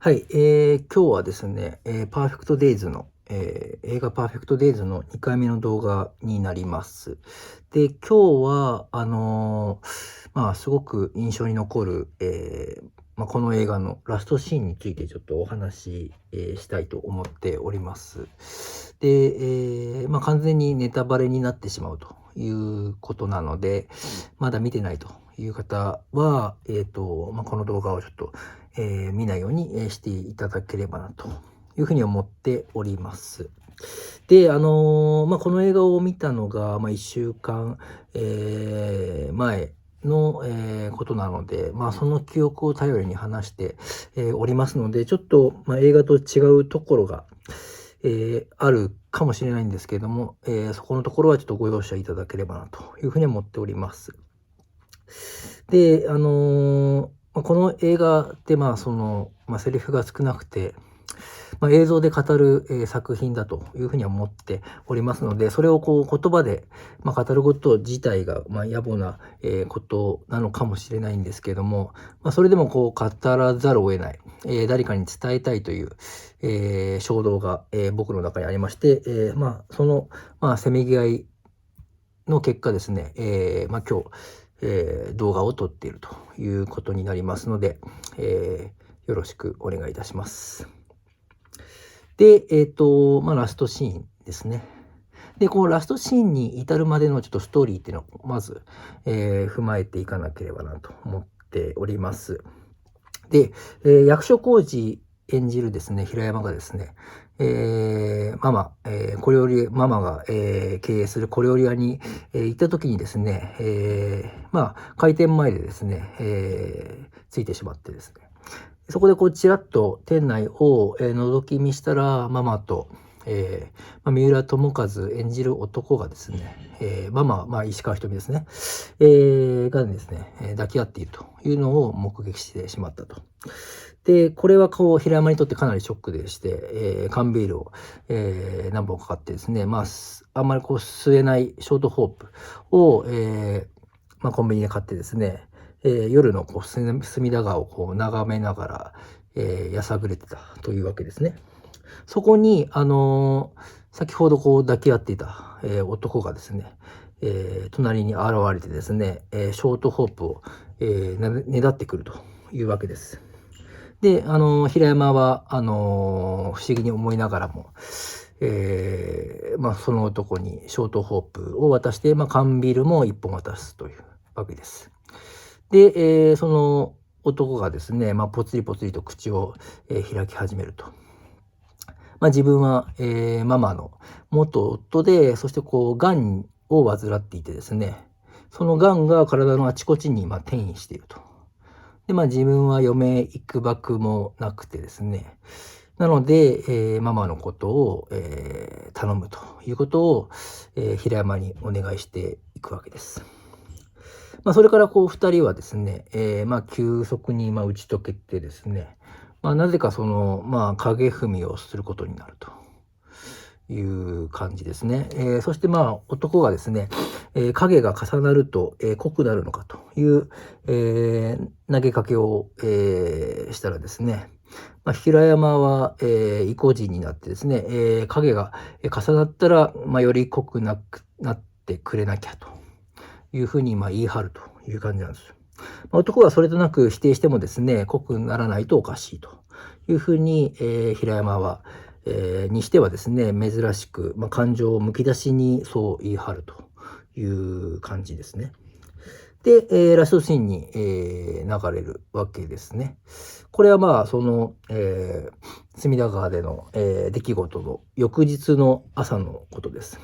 はい、今日はですね、パーフェクトデイズの、映画パーフェクトデイズの2回目の動画になります。で、今日は、すごく印象に残る、この映画のラストシーンについてちょっとお話、したいと思っております。で、完全にネタバレになってしまうということなので、まだ見てないという方は、この動画をちょっと、見ないようにしていただければなというふうに思っております。で、この映画を見たのが、1週間、前の、ことなので、その記憶を頼りに話して、おりますので、ちょっと、映画と違うところが、あるかもしれないんですけれども、そこのところはちょっとご容赦いただければなというふうに思っております。で、この映画って、セリフが少なくて、映像で語る、作品だというふうには思っておりますので、それをこう言葉で、語ること自体が、野暮な、ことなのかもしれないんですけれども、それでもこう語らざるを得ない、誰かに伝えたいという、衝動が、僕の中にありまして、その、せめぎ合いの結果ですね、今日、動画を撮っているということになりますので、よろしくお願いいたします。で、ラストシーンですね。で、このラストシーンに至るまでのちょっとストーリーっていうのをまず、踏まえていかなければなと思っております。で、役所広司演じるですね、平山がですね、ママが、経営する小料理屋に、行った時にですね、開店前でですね、ついてしまってですね、そこでこうちらっと店内を、覗き見したら、ママと、三浦友和演じる男がですね、ママ、石川ひとみですね、がですね、抱き合っているというのを目撃してしまったと。で、これはこう平山にとってかなりショックでして、缶ビールを、何本か買ってですね、あんまりこう吸えないショートホープを、コンビニで買ってですね、夜のこう隅田川をこう眺めながら、やさぐれてたというわけですね。そこに、先ほどこう抱き合っていた、男がですね、隣に現れてですね、ショートホープを、ねだってくるというわけです。で、平山は、不思議に思いながらも、その男にショートホープを渡して、缶ビールも1本渡すというわけです。で、その男がですね、ぽつりぽつりと口を、開き始めると。自分は、ママの元夫で、そしてこう、癌を患っていてですね、その癌が体のあちこちに転移していると。で、自分は嫁いくばくもなくてですね、なので、ママのことを、頼むということを、平山にお願いしていくわけです。それからこう2人はですね、急速に打ち解けてですね、なぜかその、影踏みをすることになるという感じですね。そして男がですね、影が重なると、濃くなるのかという、投げかけを、したらですね、平山は、意固地になってですね、影が重なったら、より濃くなってくれなきゃというふうに言い張るという感じなんです。男はそれとなく否定してもですね、濃くならないとおかしいというふうに、平山は、にしてはですね、珍しく、感情をむき出しにそう言い張るという感じですね。で、ラストシーンに、流れるわけですね。これはその、隅田川での、出来事の翌日の朝のことです。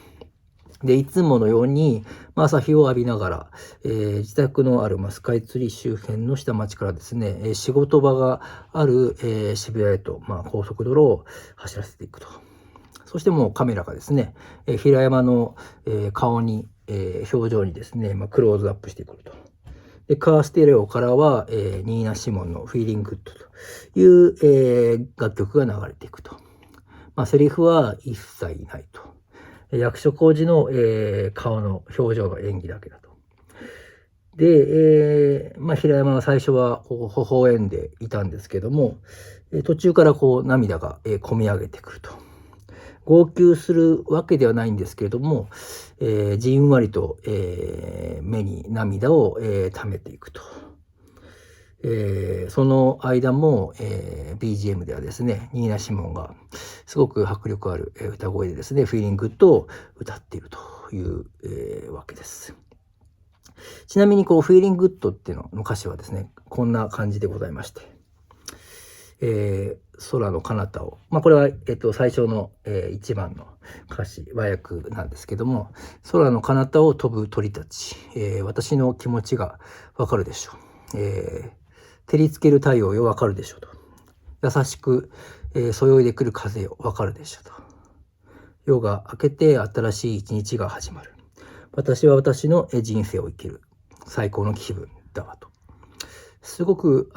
で、いつものように、朝日を浴びながら、自宅のある、スカイツリー周辺の下町からですね、仕事場がある、渋谷へと、高速道路を走らせていくと。そしてもうカメラがですね、平山の、顔に、表情にですね、クローズアップしてくると。で、カーステレオからは、ニーナ・シモンのフィーリングッドという、楽曲が流れていくと。セリフは一切ないと。役所広司の、顔の表情の演技だけだとで、平山は最初はこう微笑んでいたんですけども、途中からこう涙がこみ上げてくると。号泣するわけではないんですけれども、じんわりと、目に涙を、溜めていくと。その間も、BGM ではですね、ニーナ・シモンがすごく迫力ある、歌声でですね、フィーリングと歌っているという、わけです。ちなみにこう、フィーリングッドっていうのの歌詞はですね、こんな感じでございまして、空の彼方を、これは、最初の、1番の歌詞、和訳なんですけども、空の彼方を飛ぶ鳥たち、私の気持ちがわかるでしょう。照りつける太陽よわかるでしょうと。優しく、そよいでくる風よわかるでしょうと。夜が明けて新しい一日が始まる。私は私の人生を生きる最高の気分だわと。すごく、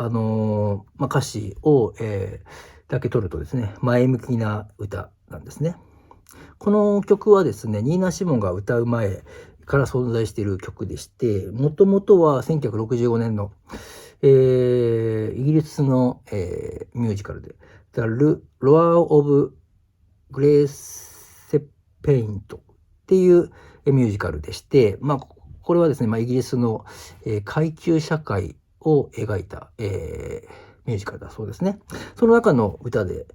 歌詞を、だけ取るとですね、前向きな歌なんですね。この曲はですね、ニーナ・シモンが歌う前から存在している曲でして、もともとは1965年の、イギリスの、ミュージカルで、The Roar of Gracepaint っていうミュージカルでして、これはですね、イギリスの、階級社会を描いた、ミュージカルだそうですね。その中の歌で、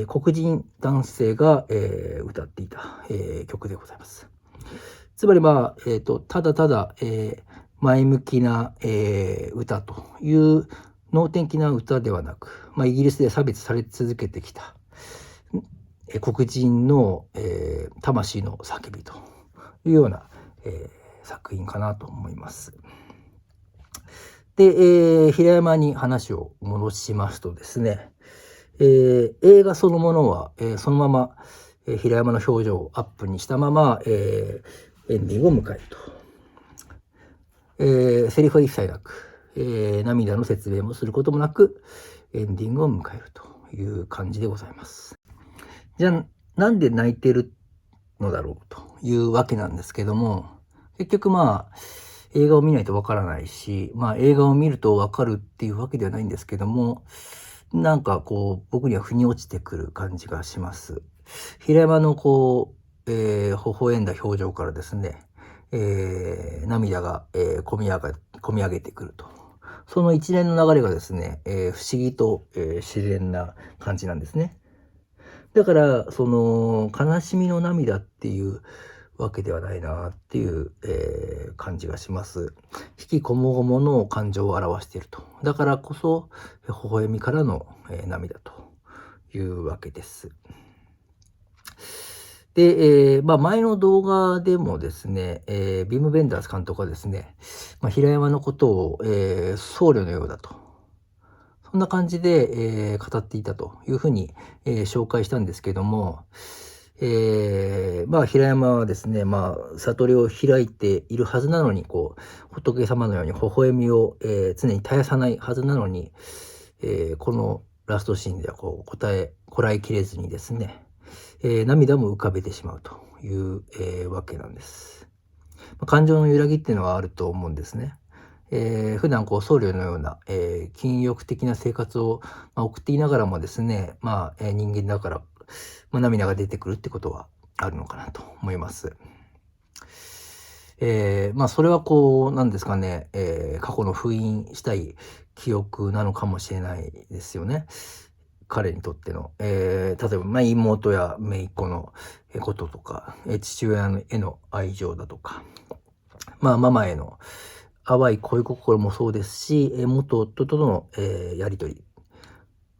黒人男性が、歌っていた、曲でございます。つまりただただ、前向きな、歌という能天気な歌ではなく、イギリスで差別され続けてきた、黒人の、魂の叫びというような、作品かなと思います。で、平山に話を戻しますとですね、映画そのものは、そのまま、平山の表情をアップにしたまま、エンディングを迎えると。セリフは一切なく、涙の説明もすることもなく、エンディングを迎えるという感じでございます。じゃあ、なんで泣いてるのだろうというわけなんですけども、結局映画を見ないとわからないし、映画を見るとわかるっていうわけではないんですけども、なんかこう、僕には腑に落ちてくる感じがします。平山のこう、微笑んだ表情からですね、涙が、こみ上げてくると。その一連の流れがですね、不思議と、自然な感じなんですね。だから、その、悲しみの涙っていうわけではないなっていう、感じがします。引きこもごもの感情を表していると。だからこそ、微笑みからの、涙というわけです。で、前の動画でもですね、ビム・ベンダース監督はですね、平山のことを、僧侶のようだと。そんな感じで、語っていたというふうに、紹介したんですけども、平山はですね、悟りを開いているはずなのに、こう、仏様のように微笑みを、常に絶やさないはずなのに、このラストシーンではこらえきれずにですね、涙も浮かべてしまうという、わけなんです。感情の揺らぎっていうのはあると思うんですね。普段こう僧侶のような、禁欲的な生活を、送っていながらもですね、人間だから、涙が出てくるってことはあるのかなと思います。それはこう、なんですかね、過去の封印したい記憶なのかもしれないですよね。彼にとっての、例えば、妹や姪っ子のこととか、父親への愛情だとか、ママへの淡い恋心もそうですし、元夫との、やりとり。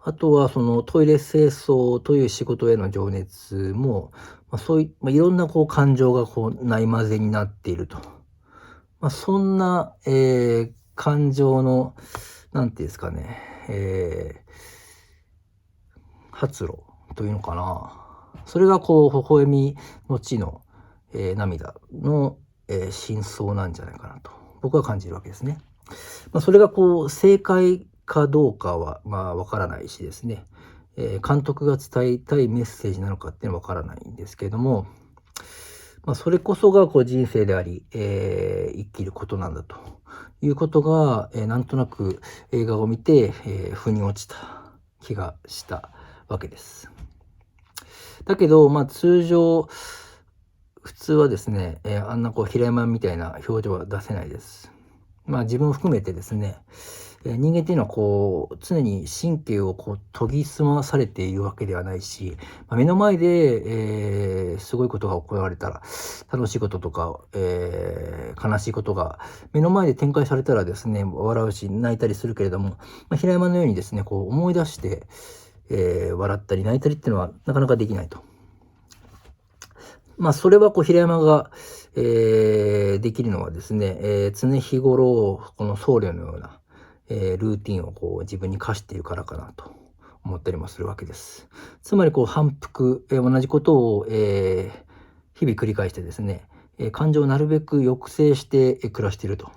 あとはそのトイレ清掃という仕事への情熱も、そういう、いろんなこう感情がこうない混ぜになっていると。そんな、感情の、なんていうんですかね、発露というのかな。それがこう、微笑みの地の、涙の、真相なんじゃないかなと、僕は感じるわけですね。それがこう、正解かどうかは、わからないしですね、監督が伝えたいメッセージなのかっていうのはわからないんですけれども、それこそがこう人生であり、生きることなんだということが、なんとなく映画を見て、腑に落ちた気がしたわけです。だけど、通常、普通はですね、あんなこう平山みたいな表情は出せないです。自分を含めてですね、人間っていうのはこう常に神経をこう研ぎ澄まされているわけではないし、目の前で、すごいことが行われたら、楽しいこととか、悲しいことが目の前で展開されたらですね、笑うし泣いたりするけれども、平山のようにですね、こう思い出して、笑ったり泣いたりっていうのはなかなかできないと。それはこう平山が、できるのはですね、常日頃この僧侶のような、ルーティンをこう自分に課しているからかなと思ったりもするわけです。つまりこう反復、同じことを、日々繰り返してですね、感情をなるべく抑制して、暮らしていると。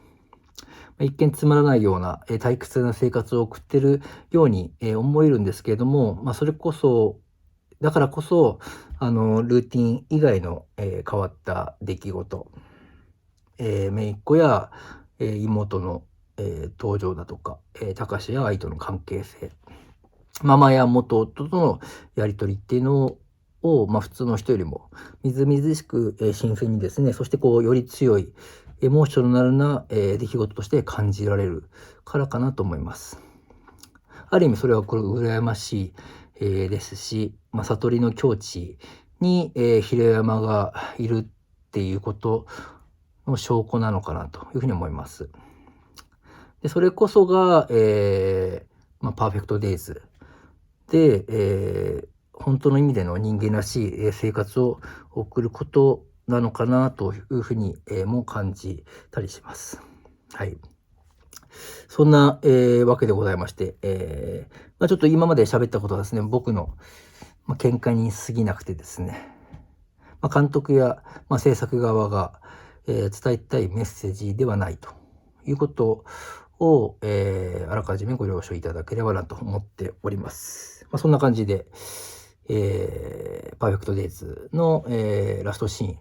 一見つまらないような、退屈な生活を送っているように、思えるんですけれども、それこそだからこそ、ルーティン以外の、変わった出来事、姪っ子や、妹の、登場だとか、貴司や愛との関係性、ママや元夫とのやり取りっていうのを、普通の人よりもみずみずしく、新鮮にですね、そしてこうより強いエモーショナルな、出来事として感じられるからかなと思います。ある意味それはこれ羨ましい、ですし、悟りの境地に、平山がいるっていうことの証拠なのかなというふうに思います。でそれこそが、パーフェクトデイズで、本当の意味での人間らしい生活を送ることなのかなというふうに、も感じたりします。はい。そんな、わけでございまして、ちょっと今まで喋ったことはですね、僕の、見解に過ぎなくてですね、監督や、制作側が、伝えたいメッセージではないということを、あらかじめご了承いただければなと思っております。そんな感じで、パーフェクトデイズの、ラストシーン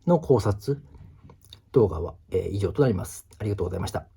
の考察動画は、以上となります。ありがとうございました。